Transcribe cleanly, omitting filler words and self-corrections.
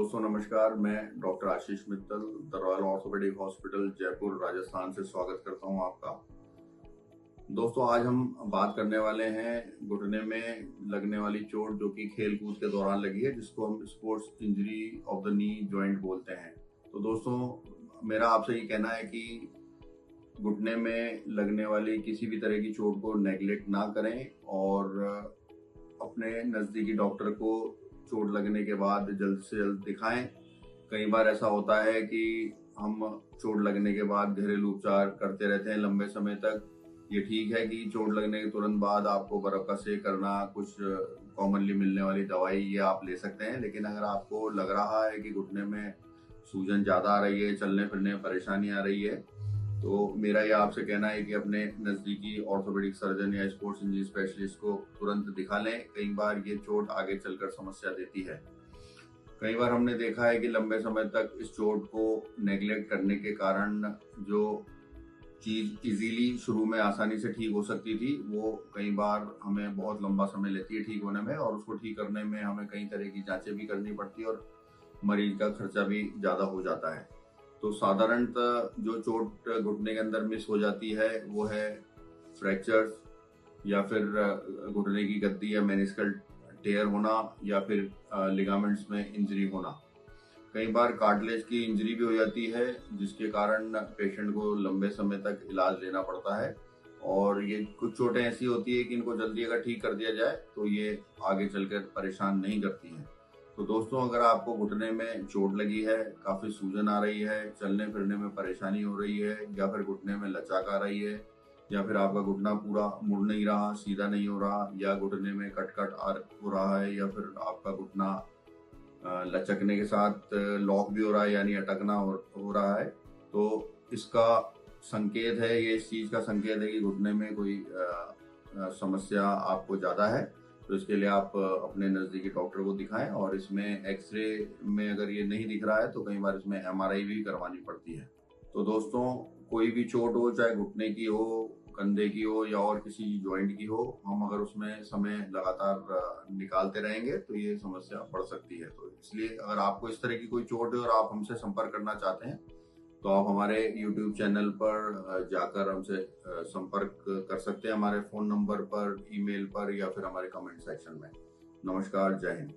दोस्तों नमस्कार, मैं doctor Ashish Mittal the royal orthopaedic hospital Jaipur Rajasthan से स्वागत करता हूं आपका। दोस्तों आज हम बात करने वाले हैं घुटने में लगने वाली चोट जो कि खेल कूद के दौरान लगी है, जिसको हम sports injury of the knee joint बोलते हैं। तो दोस्तों मेरा आपसे ये कहना है कि घुटने में लगने वाली किसी भी तरह की चोट को नेग्लेक्ट ना करें और अपने नज़दीकी डॉक्टर को चोट लगने के बाद जल्द से जल्द दिखाएं। कई बार ऐसा होता है कि हम चोट लगने के बाद घरेलू उपचार करते रहते हैं लंबे समय तक। ये ठीक है कि चोट लगने के तुरंत बाद आपको बर्फ का सेक करना, कुछ कॉमनली मिलने वाली दवाई ये आप ले सकते हैं, लेकिन अगर आपको लग रहा है कि घुटने में सूजन ज़्यादा आ रही है, चलने फिरने में परेशानी आ रही है, तो मेरा ये आपसे कहना है कि अपने नज़दीकी ऑर्थोपेडिक सर्जन या स्पोर्ट्स इंजरी स्पेशलिस्ट को तुरंत दिखा लें। कई बार ये चोट आगे चलकर समस्या देती है। कई बार हमने देखा है कि लंबे समय तक इस चोट को नेग्लेक्ट करने के कारण जो चीज़ इजीली शुरू में आसानी से ठीक हो सकती थी, वो कई बार हमें बहुत लंबा समय लेती है ठीक होने में, और उसको ठीक करने में हमें कई तरह की जांचें भी करनी पड़ती है और मरीज का खर्चा भी ज़्यादा हो जाता है। तो साधारणतः जो चोट घुटने के अंदर मिस हो जाती है वो है फ्रैक्चर्स, या फिर घुटने की गद्दी या मेनिस्कल टेयर होना, या फिर लिगामेंट्स में इंजरी होना। कई बार कार्टिलेज की इंजरी भी हो जाती है, जिसके कारण पेशेंट को लंबे समय तक इलाज लेना पड़ता है। और ये कुछ चोटें ऐसी होती है कि इनको जल्दी अगर ठीक कर दिया जाए तो ये आगे चलकर परेशान नहीं करती हैं। तो दोस्तों अगर आपको घुटने में चोट लगी है, काफ़ी सूजन आ रही है, चलने फिरने में परेशानी हो रही है, या फिर घुटने में लचक आ रही है, या फिर आपका घुटना पूरा मुड़ नहीं रहा, सीधा नहीं हो रहा, या घुटने में कट हो रहा है, या फिर आपका घुटना लचकने के साथ लॉक भी हो रहा है यानी अटकना हो रहा है, तो इसका संकेत है, ये इस चीज़ का संकेत है कि घुटने में कोई समस्या आपको ज़्यादा है। तो इसके लिए आप अपने नज़दीकी डॉक्टर को दिखाएं, और इसमें एक्सरे में अगर ये नहीं दिख रहा है तो कई बार इसमें एमआरआई भी करवानी पड़ती है। तो दोस्तों कोई भी चोट हो, चाहे घुटने की हो, कंधे की हो, या और किसी जॉइंट की हो, हम अगर उसमें समय लगातार निकालते रहेंगे तो ये समस्या बढ़ सकती है। तो इसलिए अगर आपको इस तरह की कोई चोट है और आप हमसे संपर्क करना चाहते हैं तो आप हमारे YouTube चैनल पर जाकर हमसे संपर्क कर सकते हैं, हमारे फ़ोन नंबर पर, ईमेल पर, या फिर हमारे कमेंट सेक्शन में। नमस्कार, जय हिंद।